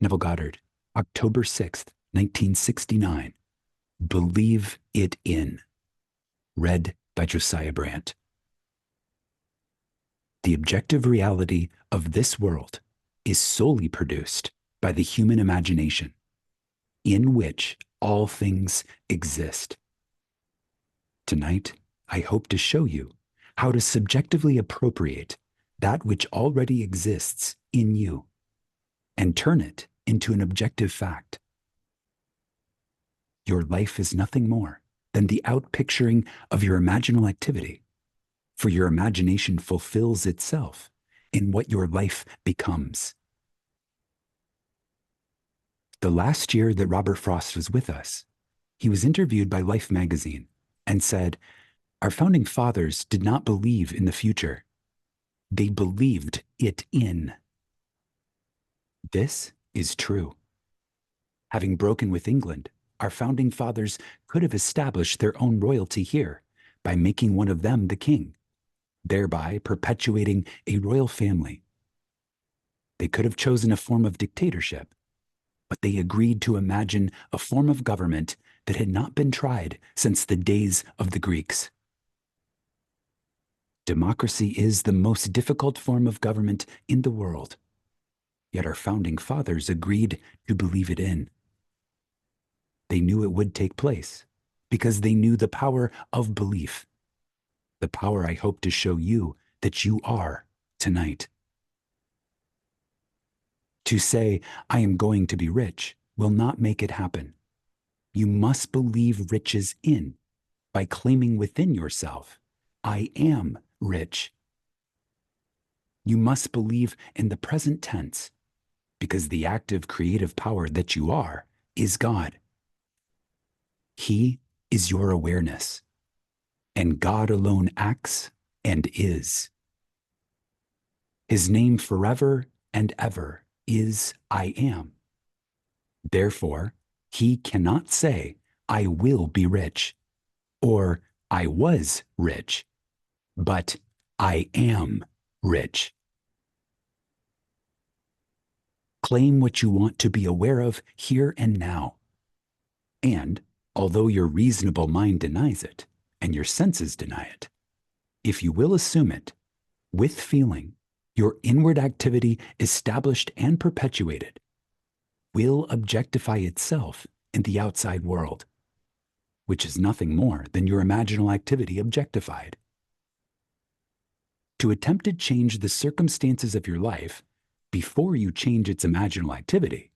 Neville Goddard, October 6th, 1969. Believe it in. Read by Josiah Brandt. The objective reality of this world is solely produced by the human imagination, in which all things exist. Tonight, I hope to show you how to subjectively appropriate that which already exists in you and turn it into an objective fact. Your life is nothing more than the outpicturing of your imaginal activity, for your imagination fulfills itself in what your life becomes. The last year that Robert Frost was with us, he was interviewed by Life magazine and said, "Our founding fathers did not believe in the future. They believed it in." This is true. Having broken with England, our founding fathers could have established their own royalty here by making one of them the king, thereby perpetuating a royal family. They could have chosen a form of dictatorship, but they agreed to imagine a form of government that had not been tried since the days of the Greeks. Democracy is the most difficult form of government in the world, yet our founding fathers agreed to believe it in. They knew it would take place because they knew the power of belief, the power I hope to show you that you are tonight. To say, "I am going to be rich," will not make it happen. You must believe riches in by claiming within yourself, "I am rich." You must believe in the present tense because the active creative power that you are is God. He is your awareness, and God alone acts and is. His name forever and ever is I am. Therefore, he cannot say, "I will be rich," or "I was rich," but "I am rich." Claim what you want to be aware of here and now. And although your reasonable mind denies it, and your senses deny it, if you will assume it, with feeling, your inward activity established and perpetuated will objectify itself in the outside world, which is nothing more than your imaginal activity objectified. To attempt to change the circumstances of your life before you change its imaginal activity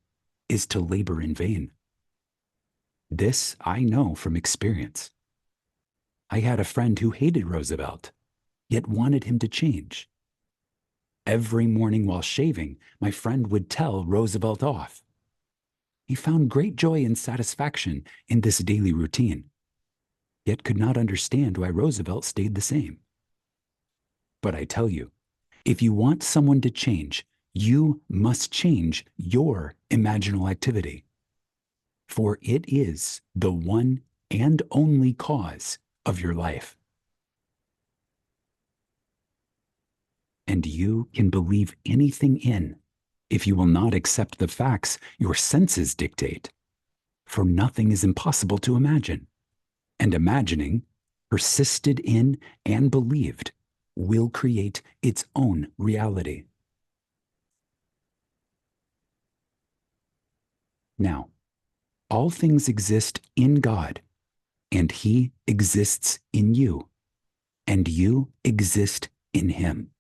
is to labor in vain. This I know from experience. I had a friend who hated Roosevelt, yet wanted him to change. Every morning while shaving, my friend would tell Roosevelt off. He found great joy and satisfaction in this daily routine, yet could not understand why Roosevelt stayed the same. But I tell you, if you want someone to change, you must change your imaginal activity, for it is the one and only cause of your life. And you can believe anything in if you will not accept the facts your senses dictate, for nothing is impossible to imagine, and imagining, persisted in and believed, will create its own reality. Now, all things exist in God, and He exists in you, and you exist in Him.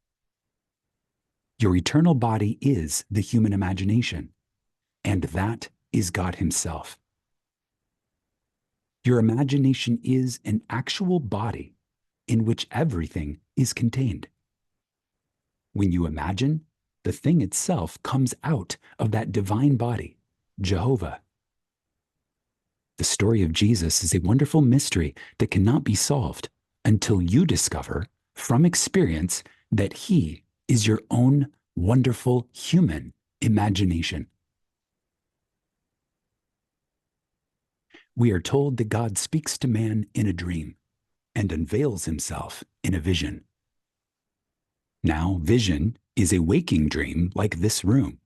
Your eternal body is the human imagination, and that is God Himself. Your imagination is an actual body in which everything is contained. When you imagine, the thing itself comes out of that divine body, Jehovah. The story of Jesus is a wonderful mystery that cannot be solved until you discover from experience that He is your own wonderful human imagination. We are told that God speaks to man in a dream and unveils Himself in a vision. Now, vision is a waking dream like this room,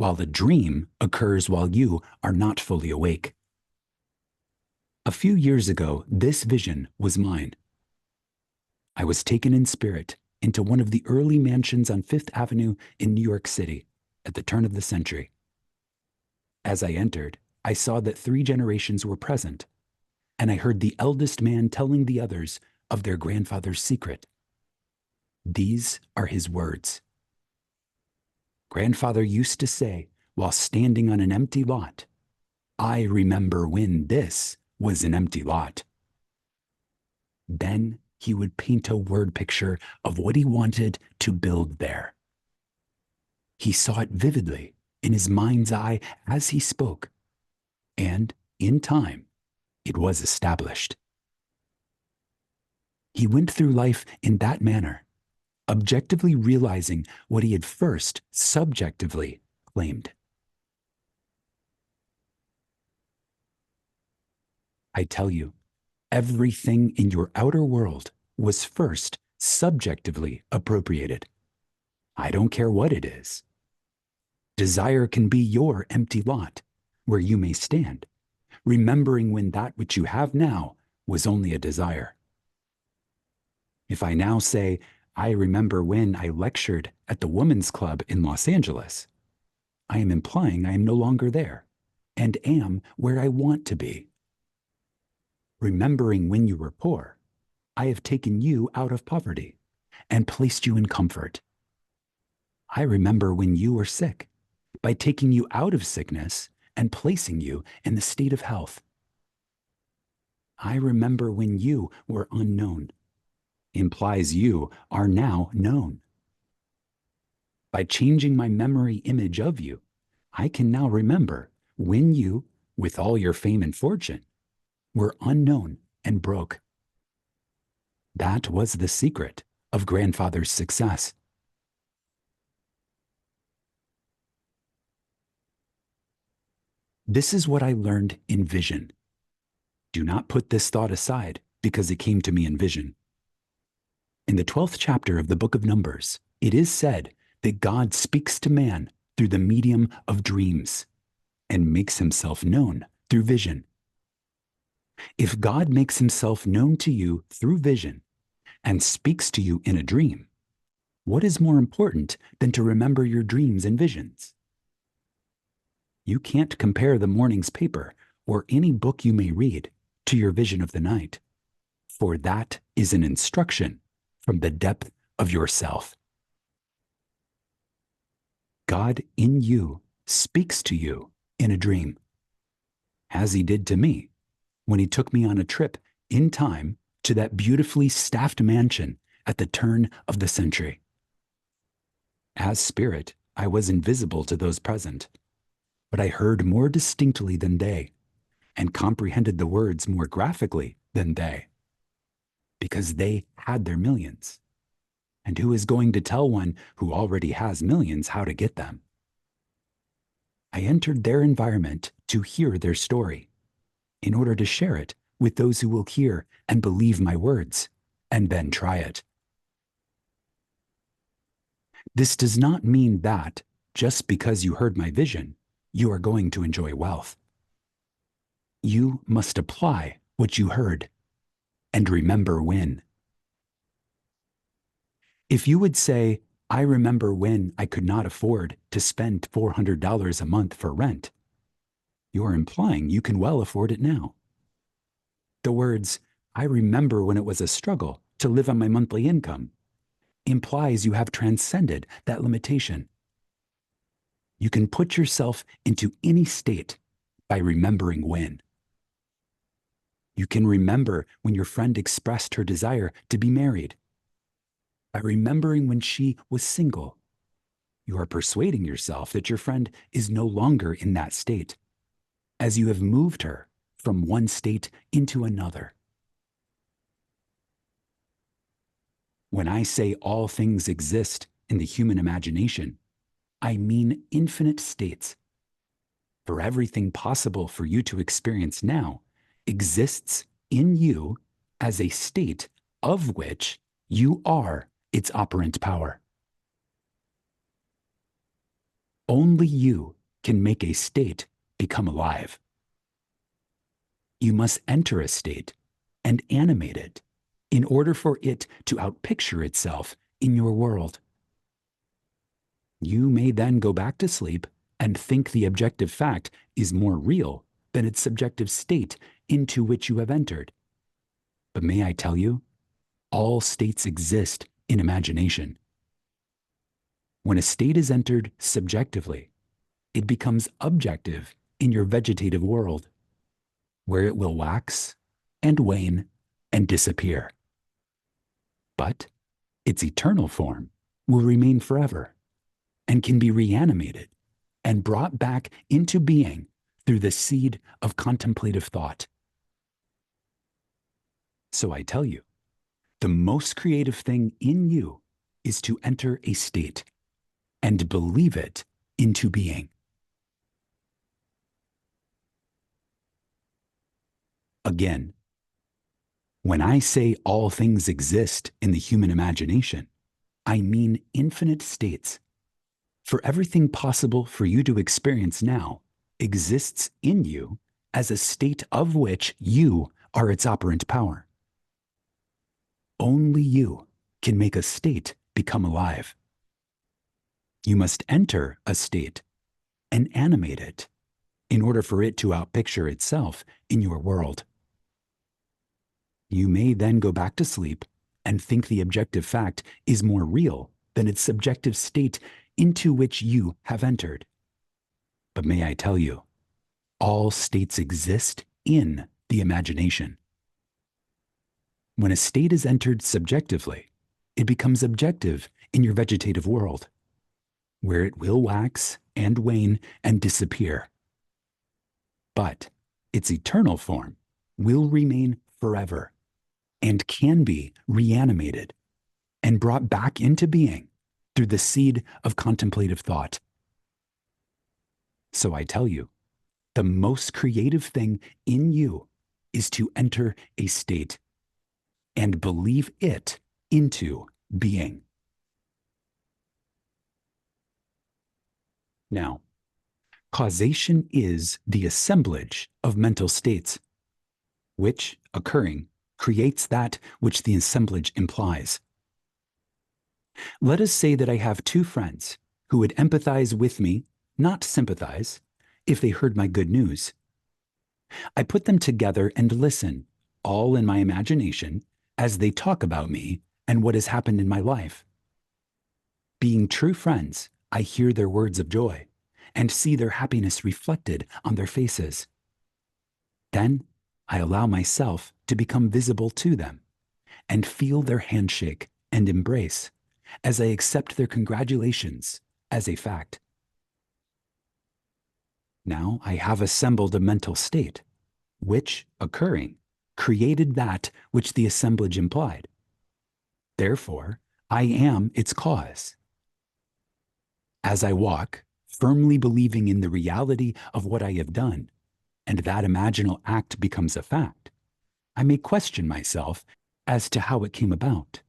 while the dream occurs while you are not fully awake. A few years ago, this vision was mine. I was taken in spirit into one of the early mansions on Fifth Avenue in New York City at the turn of the century. As I entered, I saw that 3 generations were present, and I heard the eldest man telling the others of their grandfather's secret. These are his words. Grandfather used to say, while standing on an empty lot, "I remember when this was an empty lot." Then he would paint a word picture of what he wanted to build there. He saw it vividly in his mind's eye as he spoke, and in time, it was established. He went through life in that manner, objectively realizing what he had first subjectively claimed. I tell you, everything in your outer world was first subjectively appropriated. I don't care what it is. Desire can be your empty lot, where you may stand, remembering when that which you have now was only a desire. If I now say, I remember when I lectured at the Women's Club in Los Angeles, I am implying I am no longer there and am where I want to be. Remembering when you were poor, I have taken you out of poverty and placed you in comfort. I remember when you were sick by taking you out of sickness and placing you in the state of health. I remember when you were unknown, implies you are now known. By changing my memory image of you, I can now remember when you, with all your fame and fortune, were unknown and broke. That was the secret of grandfather's success. This is what I learned in vision. Do not put this thought aside because it came to me in vision. In the 12th chapter of the book of Numbers, it is said that God speaks to man through the medium of dreams and makes himself known through vision. If God makes himself known to you through vision and speaks to you in a dream, what is more important than to remember your dreams and visions? You can't compare the morning's paper or any book you may read to your vision of the night, for that is an instruction from the depth of yourself. God in you speaks to you in a dream, as he did to me when he took me on a trip in time to that beautifully staffed mansion at the turn of the century. As spirit, I was invisible to those present, but I heard more distinctly than they and comprehended the words more graphically than they, because they had their millions. And who is going to tell one who already has millions how to get them? I entered their environment to hear their story, in order to share it with those who will hear and believe my words, and then try it. This does not mean that, just because you heard my vision, you are going to enjoy wealth. You must apply what you heard, and remember when. If you would say, I remember when I could not afford to spend $400 a month for rent, you are implying you can well afford it now. The words, I remember when it was a struggle to live on my monthly income, implies you have transcended that limitation. You can put yourself into any state by remembering when. You can remember when your friend expressed her desire to be married. By remembering when she was single, you are persuading yourself that your friend is no longer in that state, as you have moved her from one state into another. When I say all things exist in the human imagination, I mean infinite states. For everything possible for you to experience now exists in you as a state of which you are its operant power. Only you can make a state become alive. You must enter a state and animate it in order for it to outpicture itself in your world. You may then go back to sleep and think the objective fact is more real than its subjective state into which you have entered. But may I tell you, all states exist in imagination. When a state is entered subjectively, it becomes objective in your vegetative world, where it will wax and wane and disappear. But its eternal form will remain forever and can be reanimated and brought back into being through the seed of contemplative thought. So I tell you, the most creative thing in you is to enter a state and believe it into being. Again, when I say all things exist in the human imagination, I mean infinite states. For everything possible for you to experience now exists in you as a state of which you are its operant power. Only you can make a state become alive. You must enter a state and animate it in order for it to outpicture itself in your world. You may then go back to sleep and think the objective fact is more real than its subjective state into which you have entered. But may I tell you, all states exist in the imagination. When a state is entered subjectively, it becomes objective in your vegetative world, where it will wax and wane and disappear. But its eternal form will remain forever and can be reanimated and brought back into being through the seed of contemplative thought. So I tell you, the most creative thing in you is to enter a state and believe it into being. Now, causation is the assemblage of mental states, which, occurring, creates that which the assemblage implies. Let us say that I have two friends who would empathize with me, not sympathize, if they heard my good news. I put them together and listen, all in my imagination, as they talk about me and what has happened in my life. Being true friends, I hear their words of joy and see their happiness reflected on their faces. Then I allow myself to become visible to them and feel their handshake and embrace as I accept their congratulations as a fact. Now I have assembled a mental state, which, occurring, created that which the assemblage implied. Therefore, I am its cause. As I walk, firmly believing in the reality of what I have done, and that imaginal act becomes a fact, I may question myself as to how it came about.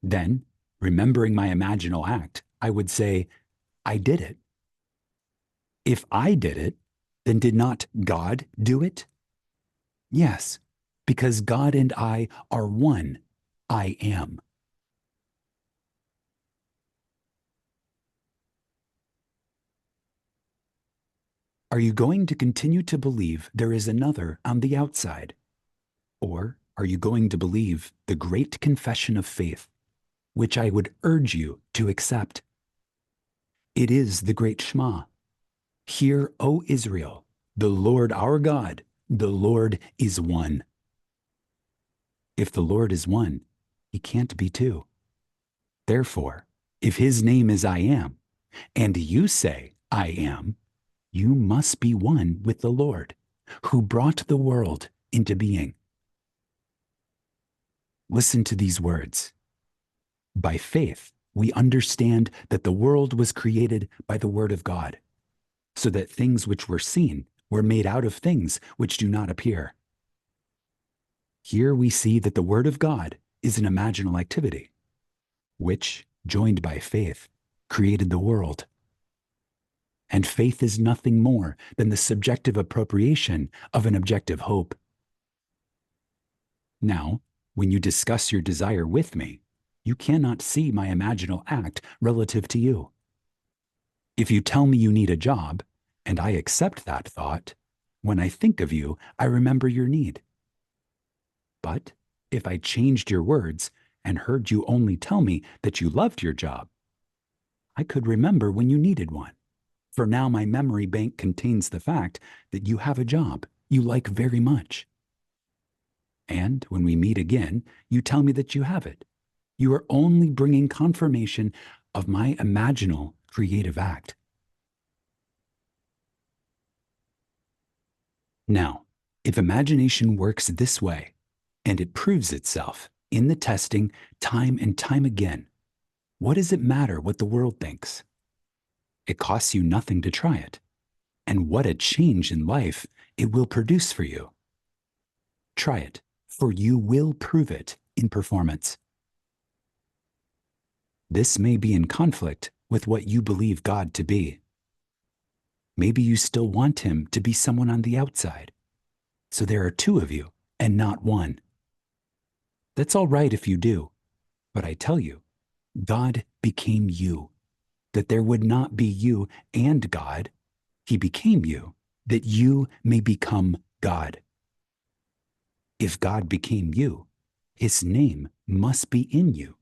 Then, remembering my imaginal act, I would say, I did it. If I did it, then did not God do it? Yes, because God and I are one. I am. Are you going to continue to believe there is another on the outside? Or are you going to believe the great confession of faith, which I would urge you to accept? It is the great Shema. Hear, O Israel, the Lord our God, the Lord is one. If the Lord is one, he can't be two. Therefore, if his name is I am, and you say I am, you must be one with the Lord, who brought the world into being. Listen to these words. By faith, we understand that the world was created by the word of God, so that things which were seen were made out of things which do not appear. Here we see that the word of God is an imaginal activity, which, joined by faith, created the world. and faith is nothing more than the subjective appropriation of an objective hope. Now, when you discuss your desire with me, you cannot see my imaginal act relative to you. If you tell me you need a job, and I accept that thought, when I think of you, I remember your need. But if I changed your words and heard you only tell me that you loved your job, I could remember when you needed one. For now, my memory bank contains the fact that you have a job you like very much. And when we meet again, you tell me that you have it. You are only bringing confirmation of my imaginal creative act. Now, if imagination works this way, and it proves itself in the testing time and time again, what does it matter what the world thinks? It costs you nothing to try it. And what a change in life it will produce for you. Try it, for you will prove it in performance. This may be in conflict with what you believe God to be. Maybe you still want him to be someone on the outside. So there are two of you and not one. That's all right if you do, but I tell you, God became you, that there would not be you and God. He became you, that you may become God. If God became you, his name must be in you,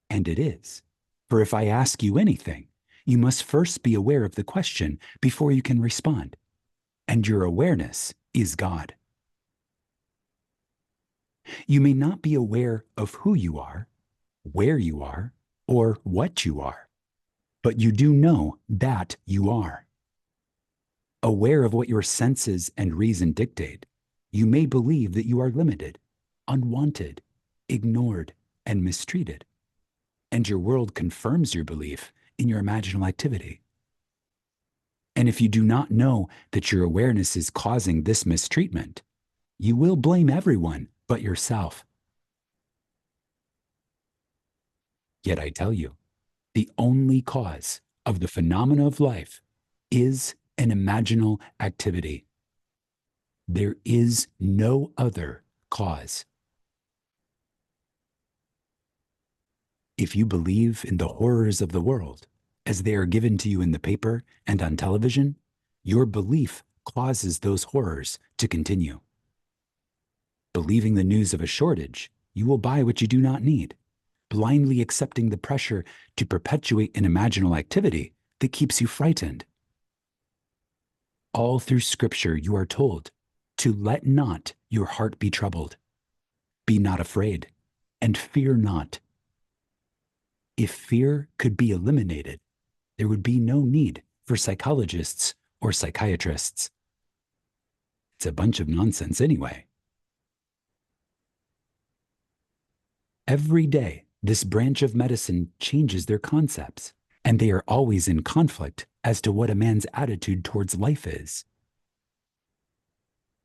and it is. For if I ask you anything, you must first be aware of the question before you can respond, and your awareness is God. You may not be aware of who you are, where you are, or what you are, but you do know that you are. Aware of what your senses and reason dictate, you may believe that you are limited, unwanted, ignored, and mistreated. And your world confirms your belief in your imaginal activity. And if you do not know that your awareness is causing this mistreatment, you will blame everyone but yourself. Yet I tell you, the only cause of the phenomena of life is an imaginal activity. There is no other cause. If you believe in the horrors of the world, as they are given to you in the paper and on television, your belief causes those horrors to continue. Believing the news of a shortage, you will buy what you do not need, blindly accepting the pressure to perpetuate an imaginal activity that keeps you frightened. All through Scripture, you are told to let not your heart be troubled. Be not afraid, and fear not. If fear could be eliminated, there would be no need for psychologists or psychiatrists. It's a bunch of nonsense anyway. Every day, this branch of medicine changes their concepts, and they are always in conflict as to what a man's attitude towards life is.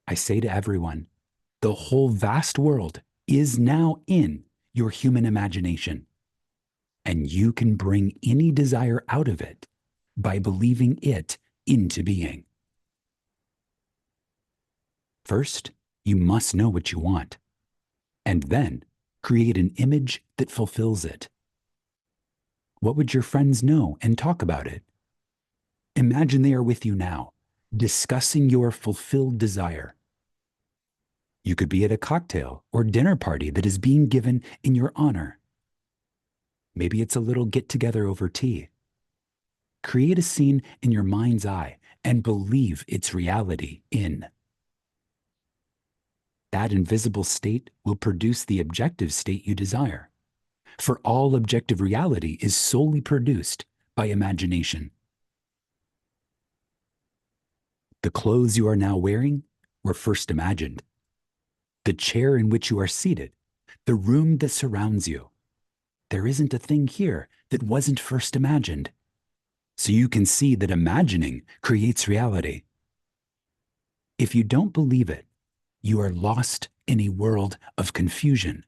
I say to everyone, the whole vast world is now in your human imagination, and you can bring any desire out of it by believing it into being. First, you must know what you want, and then create an image that fulfills it. What would your friends know and talk about it? Imagine they are with you now, discussing your fulfilled desire. You could be at a cocktail or dinner party that is being given in your honor. Maybe it's a little get-together over tea. Create a scene in your mind's eye and believe its reality in. That invisible state will produce the objective state you desire. For all objective reality is solely produced by imagination. The clothes you are now wearing were first imagined. The chair in which you are seated, the room that surrounds you. There isn't a thing here that wasn't first imagined. So you can see that imagining creates reality. If you don't believe it, you are lost in a world of confusion.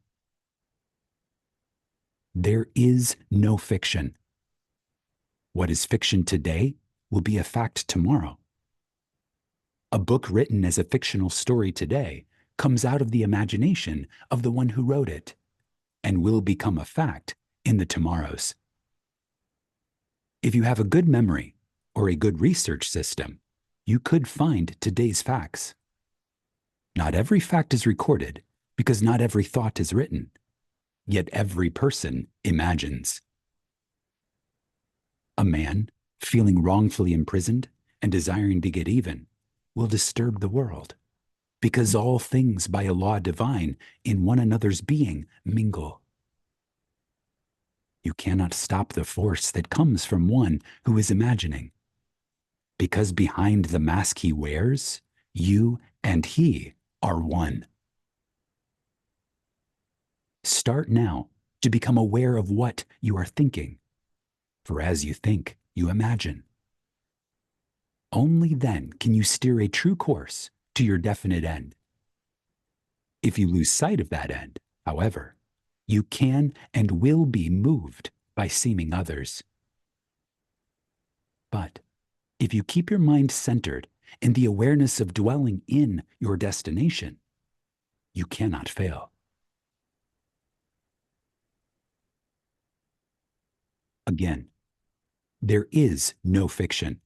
There is no fiction. What is fiction today will be a fact tomorrow. A book written as a fictional story today comes out of the imagination of the one who wrote it and will become a fact in the tomorrows. If you have a good memory or a good research system, you could find today's facts. Not every fact is recorded because not every thought is written, yet every person imagines. A man feeling wrongfully imprisoned and desiring to get even will disturb the world, because all things by a law divine in one another's being mingle. You cannot stop the force that comes from one who is imagining, because behind the mask he wears, you and he are one. Start now to become aware of what you are thinking, for as you think, you imagine. Only then can you steer a true course to your definite end. If you lose sight of that end, however, you can and will be moved by seeming others. But if you keep your mind centered in the awareness of dwelling in your destination, you cannot fail. Again, there is no fiction.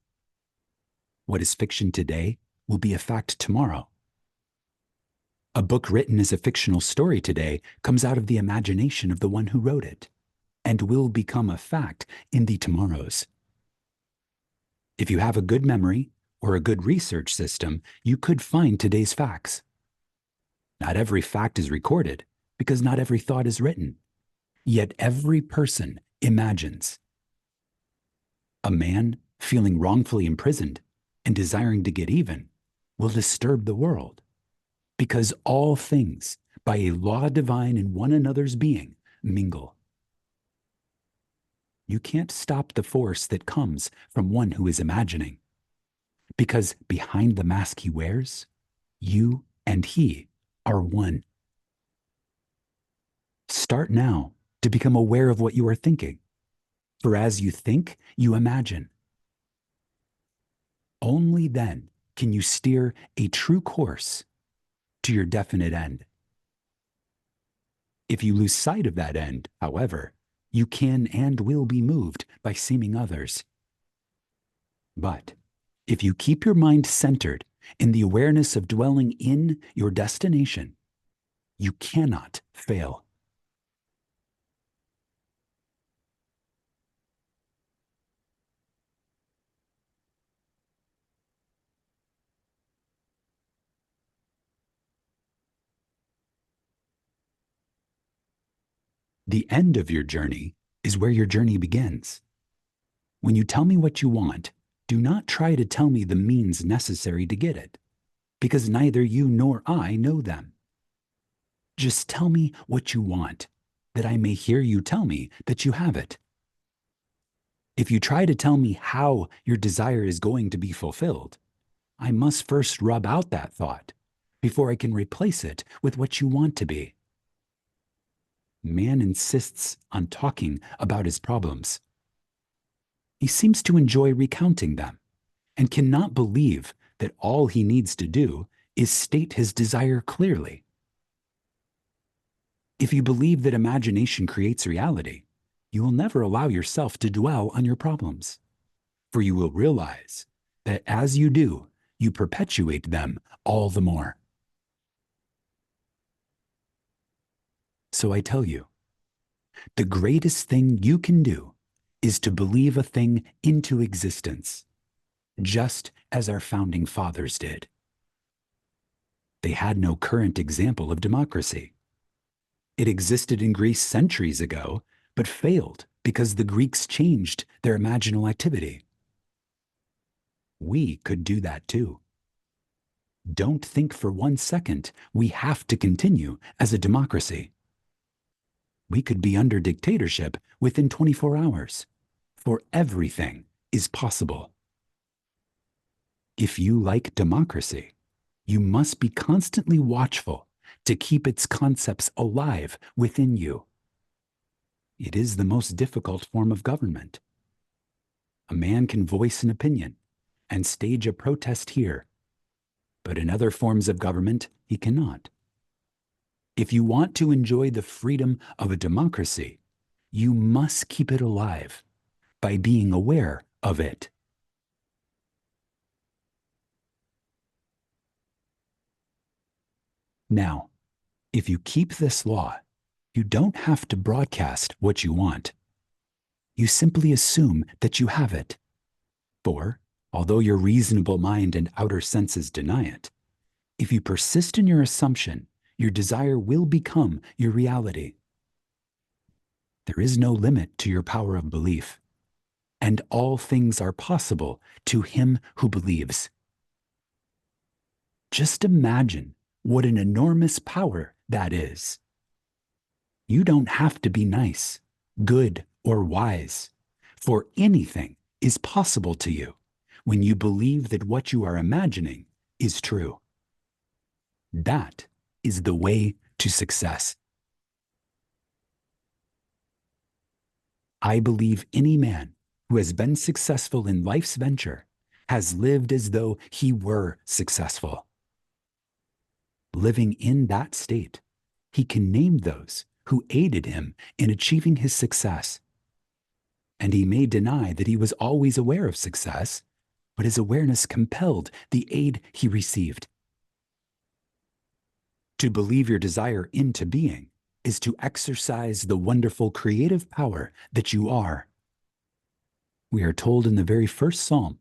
What is fiction today will be a fact tomorrow. A book written as a fictional story today comes out of the imagination of the one who wrote it and will become a fact in the tomorrows. If you have a good memory or a good research system, you could find today's facts. Not every fact is recorded because not every thought is written, yet every person imagines. A man feeling wrongfully imprisoned and desiring to get even will disturb the world, because all things by a law divine in one another's being mingle. You can't stop the force that comes from one who is imagining, because behind the mask he wears, you and he are one. Start now to become aware of what you are thinking, for as you think, you imagine. Only then can you steer a true course to your definite end. If you lose sight of that end, however, you can and will be moved by seeming others. But if you keep your mind centered in the awareness of dwelling in your destination, you cannot fail. The end of your journey is where your journey begins. When you tell me what you want, do not try to tell me the means necessary to get it, because neither you nor I know them. Just tell me what you want, that I may hear you tell me that you have it. If you try to tell me how your desire is going to be fulfilled, I must first rub out that thought before I can replace it with what you want to be. Man insists on talking about his problems. He seems to enjoy recounting them and cannot believe that all he needs to do is state his desire clearly. If you believe that imagination creates reality, you will never allow yourself to dwell on your problems, for you will realize that as you do, you perpetuate them all the more. So I tell you, the greatest thing you can do is to believe a thing into existence, just as our founding fathers did. They had no current example of democracy. It existed in Greece centuries ago, but failed because the Greeks changed their imaginal activity. We could do that too. Don't think for 1 second we have to continue as a democracy. We could be under dictatorship within 24 hours, for everything is possible. If you like democracy, you must be constantly watchful to keep its concepts alive within you. It is the most difficult form of government. A man can voice an opinion and stage a protest here, but in other forms of government, he cannot. If you want to enjoy the freedom of a democracy, you must keep it alive by being aware of it. Now, if you keep this law, you don't have to broadcast what you want. You simply assume that you have it. For, although your reasonable mind and outer senses deny it, if you persist in your assumption, your desire will become your reality. There is no limit to your power of belief, and all things are possible to him who believes. Just imagine what an enormous power that is. You don't have to be nice, good, or wise, for anything is possible to you when you believe that what you are imagining is true. That is the way to success. I believe any man who has been successful in life's venture has lived as though he were successful. Living in that state, he can name those who aided him in achieving his success. And he may deny that he was always aware of success, but his awareness compelled the aid he received. To believe your desire into being is to exercise the wonderful creative power that you are. We are told in the very first psalm,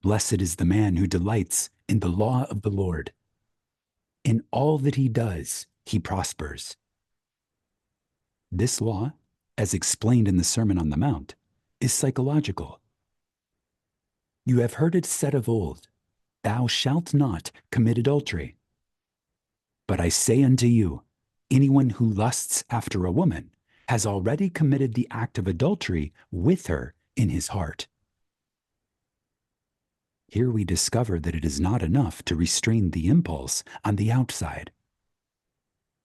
"Blessed is the man who delights in the law of the Lord. In all that he does, he prospers." This law, as explained in the Sermon on the Mount, is psychological. You have heard it said of old, "Thou shalt not commit adultery." But I say unto you, anyone who lusts after a woman has already committed the act of adultery with her in his heart. Here we discover that it is not enough to restrain the impulse on the outside.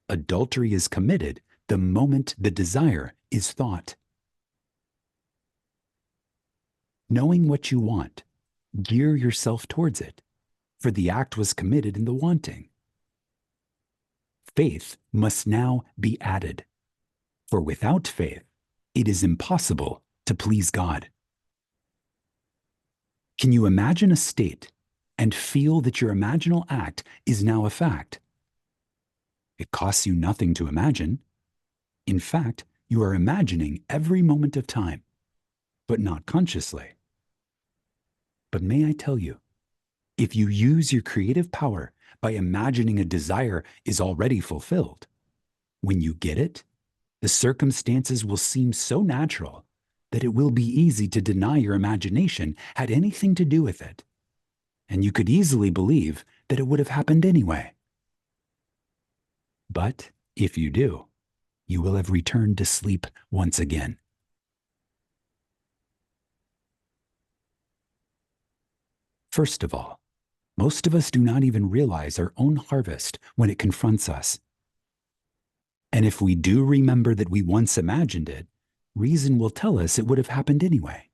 Adultery is committed the moment the desire is thought. Knowing what you want, gear yourself towards it, for the act was committed in the wanting. Faith must now be added, for without faith, it is impossible to please God. Can you imagine a state and feel that your imaginal act is now a fact? It costs you nothing to imagine. In fact, you are imagining every moment of time, but not consciously. But may I tell you, if you use your creative power by imagining a desire is already fulfilled, when you get it, the circumstances will seem so natural that it will be easy to deny your imagination had anything to do with it, and you could easily believe that it would have happened anyway. But if you do, you will have returned to sleep once again. First of all, most of us do not even realize our own harvest when it confronts us. And if we do remember that we once imagined it, reason will tell us it would have happened anyway.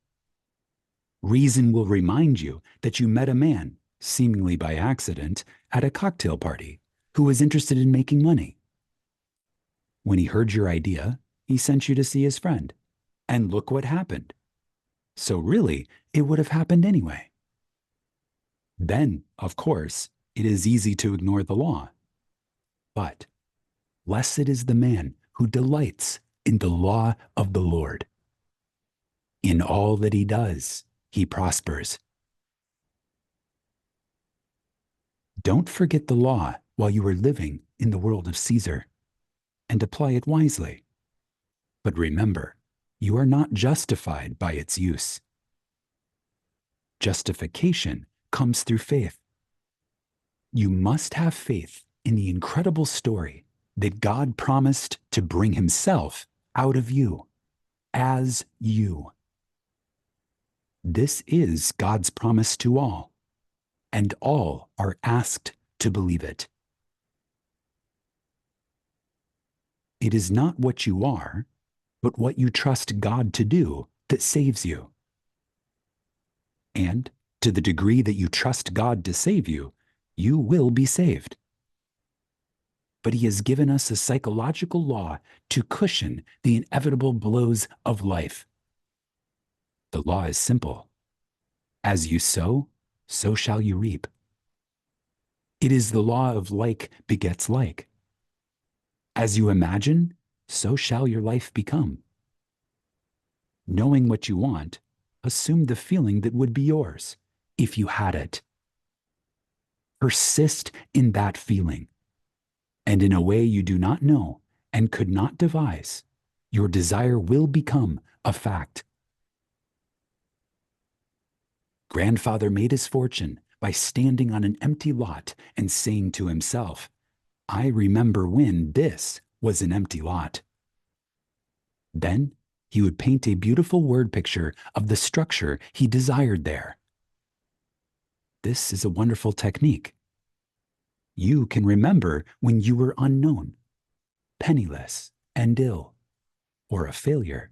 Reason will remind you that you met a man, seemingly by accident, at a cocktail party who was interested in making money. When he heard your idea, he sent you to see his friend. And look what happened. So really, it would have happened anyway. Then, of course, it is easy to ignore the law. But blessed is the man who delights in the law of the Lord. In all that he does, he prospers. Don't forget the law while you are living in the world of Caesar, and apply it wisely. But remember, you are not justified by its use. Justification comes through faith. You must have faith in the incredible story that God promised to bring himself out of you, as you. This is God's promise to all, and all are asked to believe it. It is not what you are, but what you trust God to do that saves you. And to the degree that you trust God to save you, you will be saved. But he has given us a psychological law to cushion the inevitable blows of life. The law is simple. As you sow, so shall you reap. It is the law of like begets like. As you imagine, so shall your life become. Knowing what you want, assume the feeling that would be yours if you had it. Persist in that feeling, and in a way you do not know and could not devise, your desire will become a fact. Grandfather made his fortune by standing on an empty lot and saying to himself, I remember when this was an empty lot. Then he would paint a beautiful word picture of the structure he desired there. This is a wonderful technique. You can remember when you were unknown, penniless and ill, or a failure.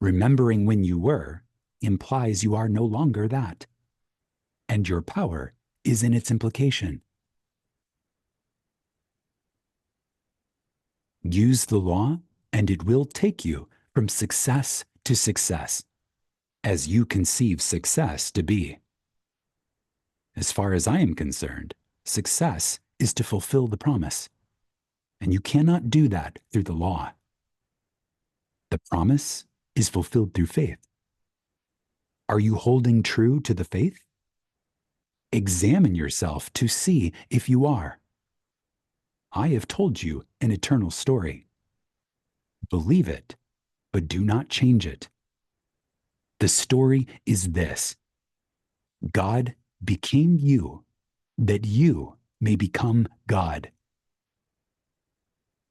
Remembering when you were implies you are no longer that, and your power is in its implication. Use the law, and it will take you from success to success, as you conceive success to be. As far as I am concerned, success is to fulfill the promise, and you cannot do that through the law. The promise is fulfilled through faith. Are you holding true to the faith? Examine yourself to see if you are. I have told you an eternal story. Believe it, but do not change it. The story is this: God became you, that you may become God.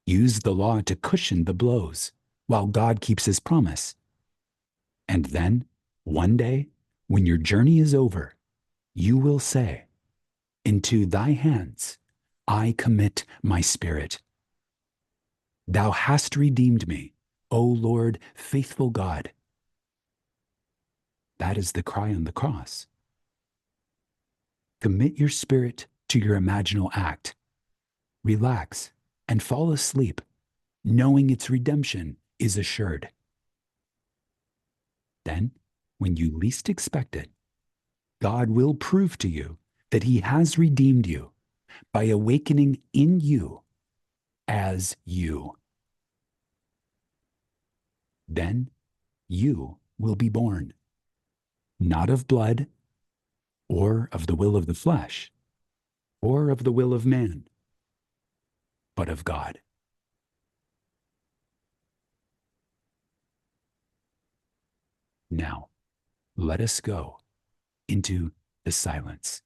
Use the law to cushion the blows, while God keeps his promise. And then, one day, when your journey is over, you will say, into thy hands I commit my spirit. Thou hast redeemed me, O Lord, faithful God. That is the cry on the cross. Commit your spirit to your imaginal act. Relax and fall asleep, knowing its redemption is assured. Then, when you least expect it, God will prove to you that he has redeemed you by awakening in you as you. Then you will be born, not of blood, or of the will of the flesh, or of the will of man, but of God. Now, let us go into the silence.